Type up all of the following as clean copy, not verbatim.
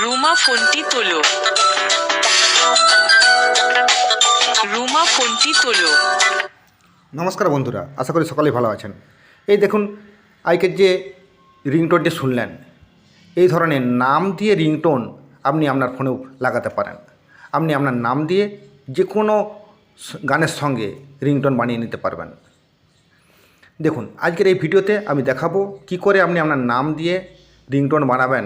রুমা ফোনটি তোলো। রুমা ফোনটি তোলো। নমস্কার বন্ধুরা, আশা করি সকলেই ভালো আছেন। এই দেখুন, আজকের যে রিংটোনটি শুনলেন, এই ধরনের নাম দিয়ে রিংটোন আপনি আপনার ফোনেও লাগাতে পারেন। আপনি আপনার নাম দিয়ে যে কোনো গানের সঙ্গে রিংটোন বানিয়ে নিতে পারবেন। দেখুন, আজকের এই ভিডিওতে আমি দেখাবো কি করে আপনি আপনার নাম দিয়ে রিংটোন বানাবেন,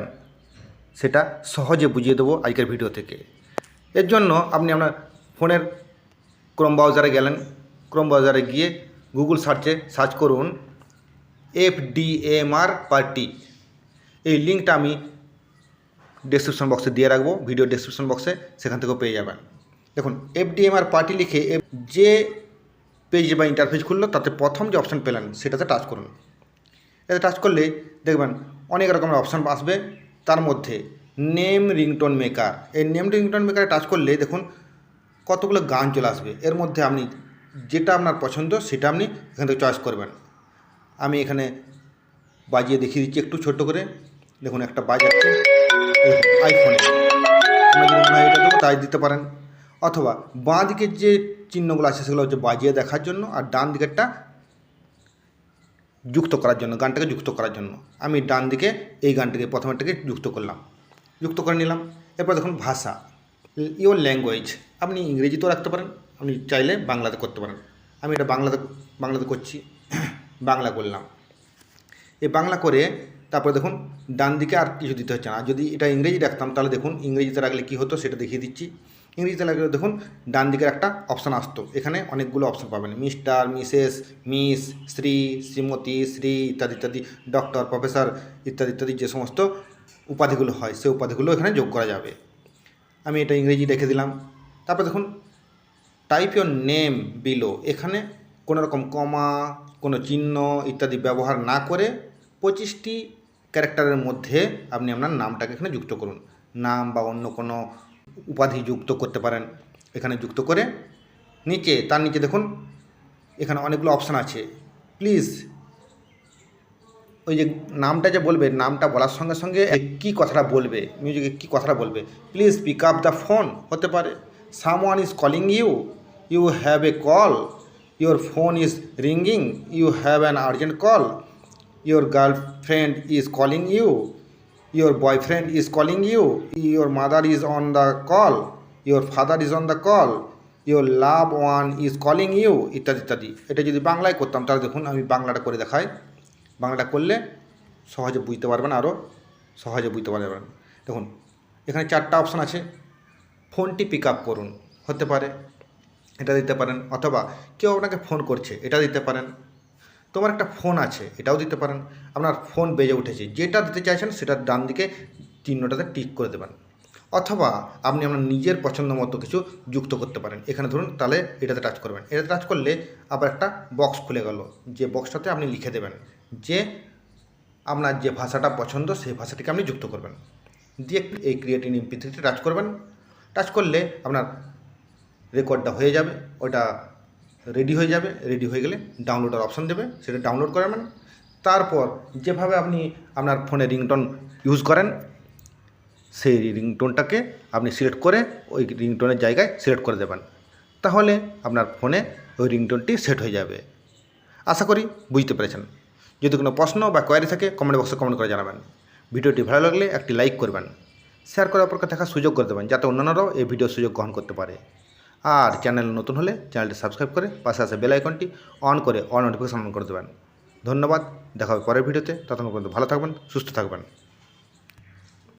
সেটা সহজে বুঝিয়ে দেবো আজকের ভিডিও থেকে। এর জন্য আপনি আপনার ফোনের ক্রোম ব্রাউজারে গেলেন। ক্রোম ব্রাউজারে গিয়ে গুগল সার্চে সার্চ করুন FDMR পার্টি। এই লিঙ্কটা আমি ডেসক্রিপশন বক্সে দিয়ে রাখবো, ভিডিও ডেসক্রিপশন বক্সে, সেখান থেকেও পেয়ে যাবেন। দেখুন, FDMR পার্টি লিখে যে পেজ বা ইন্টারফেস খুললো, তাতে প্রথম যে অপশান পেলেন সেটাতে টাচ করুন। এতে টাচ করলে দেখবেন অনেক রকমের অপশান আসবে। তার মধ্যে নেম রিংটোন মেকার, এই নেম রিংটোন মেকারে টাচ করলে দেখুন কতগুলো গান চলে আসবে। এর মধ্যে আপনি যেটা আপনার পছন্দ সেটা আপনি এখান থেকে চয়েস করবেন। আমি এখানে বাজিয়ে দেখিয়ে দিচ্ছি একটু ছোট্ট করে। দেখুন, একটা বাজাচ্ছে আইফোনে। আপনার যদি মনে হয় এটা দেবো তাই দিতে পারেন, অথবা বাঁ দিকের যে চিহ্নগুলো আছে সেগুলো হচ্ছে বাজিয়ে দেখার জন্য, আর ডান দিকেরটা যুক্ত করার জন্য, গানটাকে যুক্ত করার জন্য। আমি ডান দিকে এই গানটাকে প্রথমেরটাকে যুক্ত করলাম, যুক্ত করে নিলাম। এরপর দেখুন ভাষা, ইওর ল্যাঙ্গুয়েজ, আপনি ইংরেজিতেও রাখতে পারেন, আপনি চাইলে বাংলাতে করতে পারেন। আমি এটা বাংলাতে করছি, বাংলা করলাম। এই বাংলা করে তারপরে দেখুন ডান দিকে আর কিছু দিতে হচ্ছে না। যদি এটা ইংরেজি রাখতাম তাহলে দেখুন ইংরেজিতে রাখলে কী হতো সেটা দেখিয়ে দিচ্ছি। ইংরেজিতে রাখলে দেখুন ডান দিকের একটা অপশান আসতো, এখানে অনেকগুলো অপশান পাবেন, mister, Mrs, miss, Shri, Shrimati, Shri ইত্যাদি ইত্যাদি, ডক্টর, প্রফেসর ইত্যাদি ইত্যাদি যে সমস্ত উপাধিগুলো হয় সেই উপাধিগুলো এখানে যোগ করা যাবে। আমি এটা ইংরেজি রেখে দিলাম। তারপর দেখুন টাইপ ইওর নেম বিলো, এখানে কোনো রকম কমা, কোনো চিহ্ন ইত্যাদি ব্যবহার না করে 25টি ক্যারেক্টারের মধ্যে আপনি আপনার নামটাকে এখানে যুক্ত করুন। নাম বা অন্য কোনো উপাধি যুক্ত করতে পারেন। এখানে যুক্ত করে তার নিচে দেখুন এখানে অনেকগুলো অপশান আছে। প্লিজ, ওই যে নামটা যে বলবে, নামটা বলার সঙ্গে সঙ্গে কী কথাটা বলবে, মিউজিকে কী কথাটা বলবে, please pick up the phone হতে পারে, someone is calling you, you have a call, your phone is ringing, you have an urgent call, your girlfriend is calling you, your boyfriend is calling you, your mother is on the call, your father is on the call, your love one is calling you ইত্যাদি ইত্যাদি। এটা যদি বাংলায় করতাম তাহলে দেখুন আমি বাংলাটা করে দেখাই। বাংলাটা করলে সহজে বুঝতে পারবেন, আরও সহজে বুঝতে পারবেন। দেখুন এখানে 4টা অপশান আছে। ফোনটি পিক আপ করুন হতে পারে, এটা দিতে পারেন, অথবা কেউ আপনাকে ফোন করছে এটা দিতে পারেন, তোমার একটা ফোন আছে এটাও দিতে পারেন, আপনার ফোন বেজে উঠেছে, যেটা দিতে চাইছেন সেটা ডান দিকে চিহ্নটাতে টিক করে দেবেন, অথবা আপনি আপনার নিজের পছন্দ মতো কিছু যুক্ত করতে পারেন। এখানে ধরুন তাহলে এটাতে টাচ করবেন, এটাতে টাচ করলে আবার একটা বক্স খুলে গেল, যে বক্সটাতে আপনি লিখে দেবেন যে আপনার যে ভাষাটা পছন্দ সেই ভাষাটিকে আপনি যুক্ত করবেন। দিয়ে এই ক্রিয়েট ইন MP3তে টাচ করবেন। টাচ করলে আপনার রেকর্ডটা হয়ে যাবে, ওটা রেডি হয়ে যাবে। রেডি হয়ে গেলে ডাউনলোডের অপশান দেবে, সেটা ডাউনলোড করবেন। তারপর যেভাবে আপনি আপনার ফোনে রিংটোন ইউজ করেন সেই রিংটোনটাকে আপনি সিলেক্ট করে ওই রিংটোনের জায়গায় সিলেক্ট করে দেবেন, তাহলে আপনার ফোনে ওই রিংটোনটি সেট হয়ে যাবে। আশা করি বুঝতে পেরেছেন। যদি কোনো প্রশ্ন বা কোয়ারি থাকে কমেন্ট বক্সে কমেন্ট করে জানাবেন। ভিডিওটি ভালো লাগলে একটি লাইক করবেন, শেয়ার করে অপরকে দেখার সুযোগ করে দেবেন, যাতে অন্যান্যরাও এই ভিডিওর সুযোগ গ্রহণ করতে পারে। আর চ্যানেল নতুন হলে চ্যানেলটি সাবস্ক্রাইব করে পাশে আসে বেল আইকনটি অন করে অল নোটিফিকেশন অন করে দেবেন। ধন্যবাদ, দেখা হবে পরের ভিডিওতে। ততক্ষণ পর্যন্ত ভালো থাকবেন, সুস্থ থাকবেন।